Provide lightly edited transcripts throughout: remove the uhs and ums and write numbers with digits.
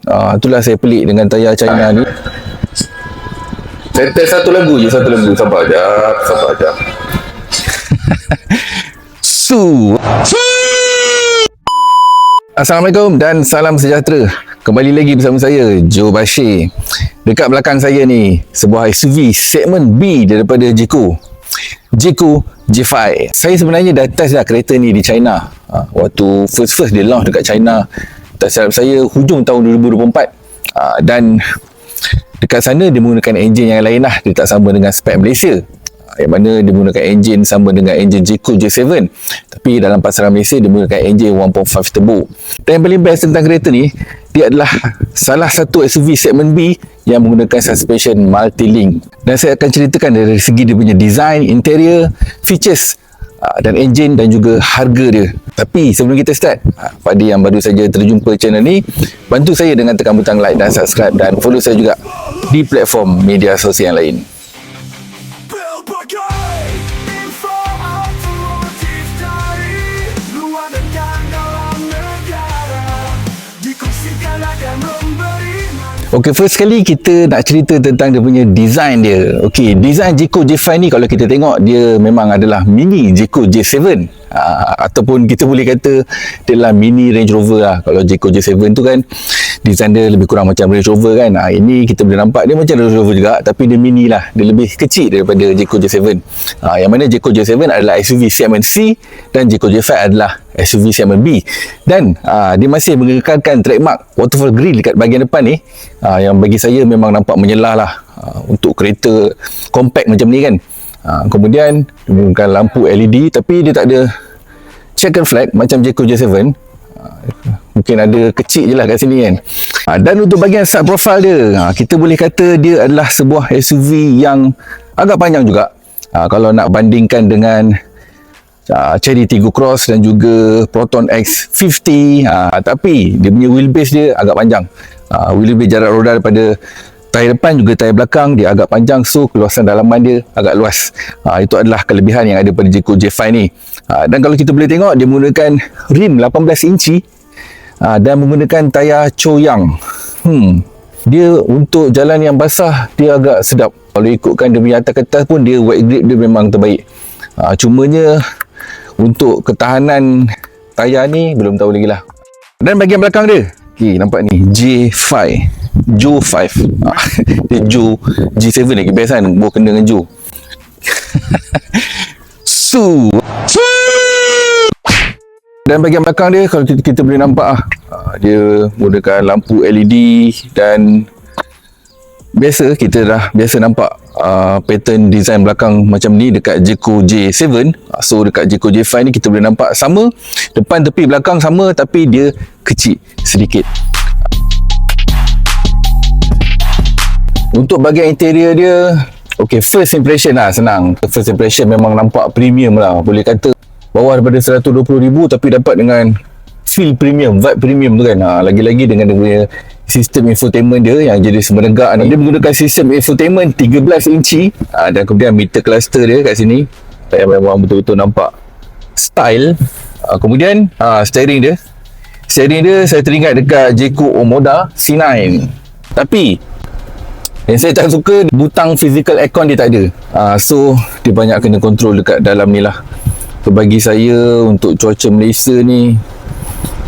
Itulah saya pelik dengan tayar China ni. Saya test satu lagu. Sabar jap. Assalamualaikum dan salam sejahtera. Kembali lagi bersama saya, Joe Bashir. Dekat belakang saya ni, sebuah SUV segmen B daripada Jeko J5. Saya sebenarnya dah test dah kereta ni di China. Waktu first dia launch dekat China, tak silap saya hujung tahun 2024. Dan dekat sana dia menggunakan enjin yang lain lah. Dia tak sama dengan spek Malaysia, yang mana dia menggunakan enjin sama dengan enjin Jeko J7, tapi dalam pasaran Malaysia dia menggunakan enjin 1.5 turbo. Dan yang paling best tentang kereta ni, dia adalah salah satu SUV segmen B yang menggunakan suspension multi-link. Dan saya akan ceritakan dari segi dia punya design, interior, features dan enjin dan juga harga dia. Tapi sebelum kita start, pada yang baru saja terjumpa channel ni, bantu saya dengan tekan butang like dan subscribe, dan follow saya juga di platform media sosial yang lain. Okay, first sekali kita nak cerita tentang dia punya design dia. Okay, design Jeko J5 ni kalau kita tengok, dia memang adalah mini Jeko J7, ataupun kita boleh kata dia adalah mini Range Rover lah. Kalau Jeko J7 tu kan design dia lebih kurang macam Range Rover kan. Ini kita boleh nampak dia macam Range Rover juga, tapi dia mini lah, dia lebih kecil daripada Jeko J7. Yang mana Jeko J7 adalah SUV segmen C dan Jeko J5 adalah SUV segmen B. Dan dia masih mengekalkan trademark waterfall grill dekat bahagian depan ni, yang bagi saya memang nampak menyelah lah untuk kereta compact macam ni kan. Kemudian dia menggunakan lampu LED, tapi dia tak ada checker flag macam Jeko J7. Mungkin ada kecil je lah kat sini kan. Dan untuk bahagian side profile dia, kita boleh kata dia adalah sebuah SUV yang agak panjang juga. Kalau nak bandingkan dengan Chery Tiggo Cross dan juga Proton X50, tapi dia punya wheelbase dia agak panjang. Wheelbase jarak roda daripada tayar depan juga tayar belakang dia agak panjang, so keluasan dalaman dia agak luas. Itu adalah kelebihan yang ada pada Jeko J5 ni. Dan kalau kita boleh tengok, dia menggunakan rim 18 inci dan menggunakan tayar Choyang. Dia untuk jalan yang basah dia agak sedap. Kalau ikutkan dia punya atas-atas pun, dia wet grip dia memang terbaik. Cumanya untuk ketahanan tayar ni belum tahu lagi lah. Dan bahagian belakang dia, okay, nampak ni J5 dia Joe J7 lagi best kan, bawa kena dengan Joe. Dan bahagian belakang dia, kalau kita boleh nampak dia menggunakan lampu LED, dan kita dah biasa nampak pattern design belakang macam ni dekat Jeko J7. So dekat Jeko J5 ni kita boleh nampak sama, depan tepi belakang sama, tapi dia kecil sedikit. Untuk bahagian interior dia, okay, first impression lah senang. First impression memang nampak premium lah, boleh kata bawah daripada 120,000 tapi dapat dengan feel premium, vibe premium tu kan. Lagi-lagi dengan dia punya sistem infotainment dia yang jadi semenegak ni. Dia menggunakan sistem infotainment 13 inci, dan kemudian meter cluster dia kat sini yang memang betul-betul nampak style. Kemudian steering dia saya teringat dekat Jeko Omoda C9. Tapi yang saya tak suka, butang physical aircon dia tak ada. So dia banyak kena control dekat dalam ni lah. So bagi saya untuk cuaca Malaysia ni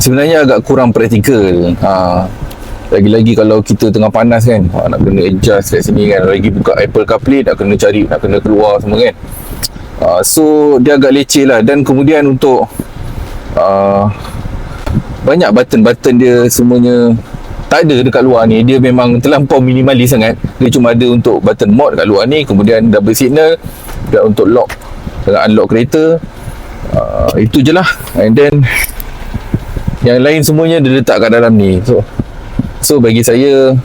sebenarnya agak kurang praktikal. Lagi-lagi kalau kita tengah panas kan, nak kena adjust kat sini kan, lagi buka Apple CarPlay nak kena cari, nak kena keluar semua kan. So dia agak leceh lah. Dan kemudian untuk banyak button-button dia semuanya tak ada dekat luar ni. Dia memang terlampau minimalis sangat. Dia cuma ada untuk button mode dekat luar ni, kemudian double signal dan untuk lock dengan unlock kereta. Itu je lah. And then yang lain semuanya dia letak kat dalam ni. So bagi saya,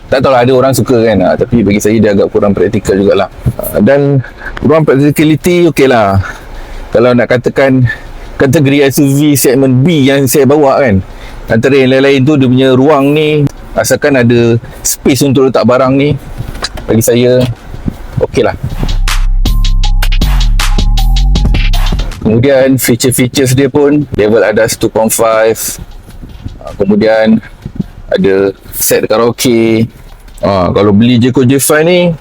tak tahulah, ada orang suka kan, tapi bagi saya dia agak kurang praktikal jugalah. Dan kurang practicality, okey lah. Kalau nak katakan kategori SUV segmen B yang saya bawa kan, antara yang lain-lain tu, dia punya ruang ni, asalkan ada space untuk letak barang ni, bagi saya okey lah. Kemudian feature-features dia pun level ADAS 2.5, kemudian ada set karaoke. Kalau beli Jeko J5 ni,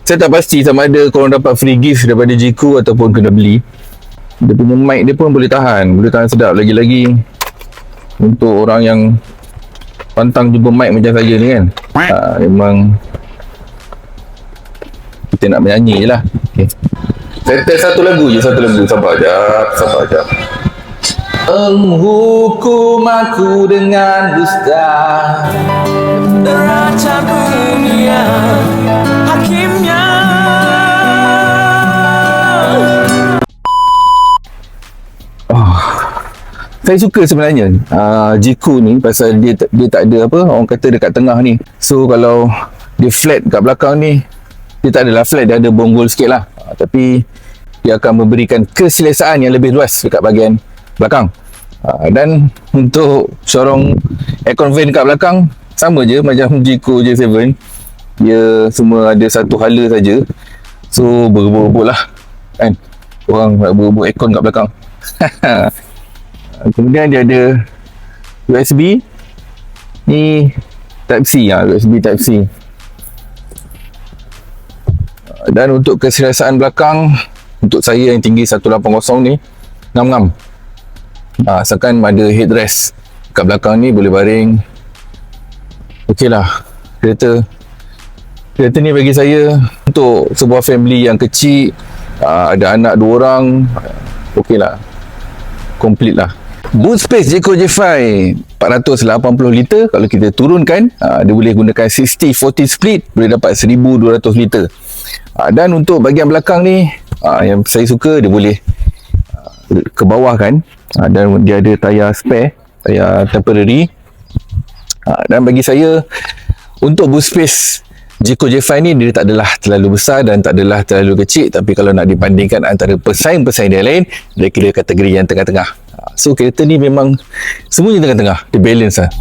saya tak pasti sama ada korang dapat free gift daripada Jeko ataupun kena beli. Dia punya mic dia pun boleh tahan sedap. Lagi-lagi untuk orang yang pantang jumpa mic macam saya ni kan, memang kita nak menyanyi je lah. Okay. Saya test satu lagu. Sabar jap. Menghukum aku dengan dusta, neraca dunia hakimnya. Saya suka sebenarnya Jeko ni pasal dia tak ada apa orang kata dekat tengah ni. So kalau dia flat kat belakang ni, dia tak adalah flat, dia ada bonggol sikit lah, tapi dia akan memberikan keselesaan yang lebih luas dekat bahagian belakang. Dan untuk sorong aircon vent kat belakang sama je macam Jeko J7, dia semua ada satu hala saja. So berebut-rebut lah kan, orang nak berebut aircon kat belakang. Kemudian dia ada USB ni, Type-C, USB Type-C. Dan untuk keselesaan belakang, untuk saya yang tinggi 180 ni, ngam-ngam. Asalkan ada headrest kat belakang ni, boleh baring. Okey lah. Kereta ni bagi saya untuk sebuah family yang kecil, ada anak 2 orang, okey lah, complete lah. Boot space Jeko J5 480 liter. Kalau kita turunkan, dia boleh gunakan 60-40 split, boleh dapat 1200 liter. Dan untuk bahagian belakang ni, yang saya suka, dia boleh ke bawah kan, dan dia ada tayar spare, tayar temporary. Dan bagi saya, untuk boot space Jeko J5 ni, dia tak adalah terlalu besar dan tak adalah terlalu kecil, tapi kalau nak dibandingkan antara pesaing-pesaing dia lain, dia kira kategori yang tengah-tengah. So kereta ni memang semuanya tengah-tengah, dia balance lah.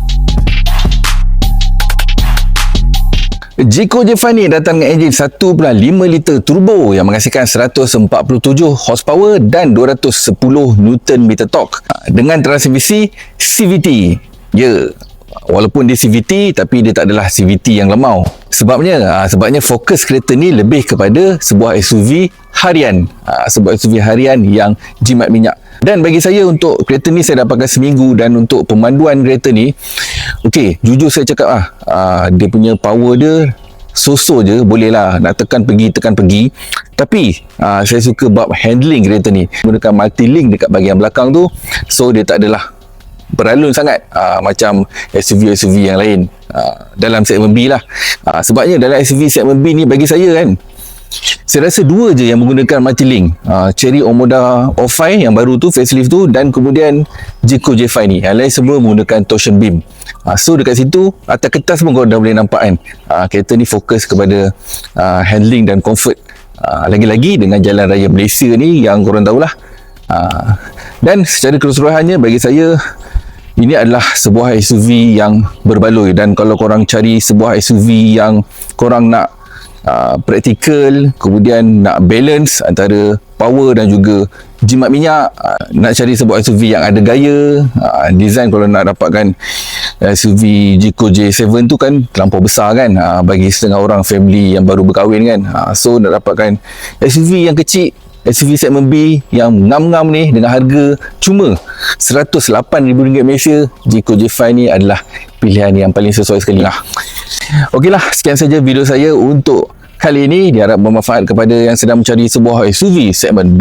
Jeko J5 ni datang dengan enjin 1.5 liter turbo yang menghasilkan 147 horsepower dan 210 Nm torque dengan transmisi CVT. Walaupun dia CVT, tapi dia tak adalah CVT yang lemau. Sebabnya fokus kereta ni lebih kepada sebuah SUV harian. Sebuah SUV harian yang jimat minyak. Dan bagi saya, untuk kereta ni saya dapatkan seminggu, dan untuk pemanduan kereta ni, okey, jujur saya cakap dia punya power dia so-so je, boleh lah nak tekan pergi. Tapi saya suka bab handling kereta ni, gunakan multi-link dekat bahagian belakang tu. So dia tak adalah beralun sangat macam SUV yang lain dalam segmen B lah. Sebabnya dalam SUV segmen B ni, bagi saya kan, saya rasa 2 je yang menggunakan multi-link, Chery Omoda Off-Fi yang baru tu, facelift tu, dan kemudian Jeko J5 ni. Yang lain semua menggunakan torsion beam. So dekat situ, atas kertas pun korang dah boleh nampak kan, kereta ni fokus kepada handling dan comfort. Lagi-lagi dengan jalan raya Malaysia ni yang korang tahulah. Dan secara keseluruhannya, bagi saya, ini adalah sebuah SUV yang berbaloi. Dan kalau korang cari sebuah SUV yang korang nak praktikal, kemudian nak balance antara power dan juga jimat minyak, nak cari sebuah SUV yang ada gaya, design, kalau nak dapatkan SUV Jeko J7 tu kan terlampau besar kan, bagi setengah orang family yang baru berkahwin kan. So nak dapatkan SUV yang kecil, SUV segmen B yang ngam-ngam ni dengan harga cuma RM108,000 Malaysia, Jeko J5 ni adalah pilihan yang paling sesuai sekali lah. Okeylah, sekian saja video saya untuk kali ini. Diharap bermanfaat kepada yang sedang mencari sebuah SUV segmen B.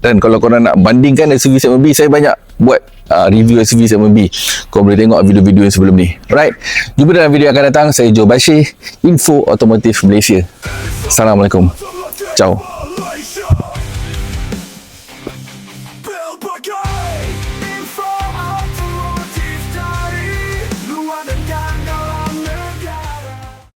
Dan kalau korang nak bandingkan SUV segmen B, saya banyak buat review SUV segmen B. Korang boleh tengok video-video yang sebelum ni. Right, jumpa dalam video yang akan datang. Saya Joe Bashir, Info Otomotif Malaysia. Assalamualaikum. Ciao.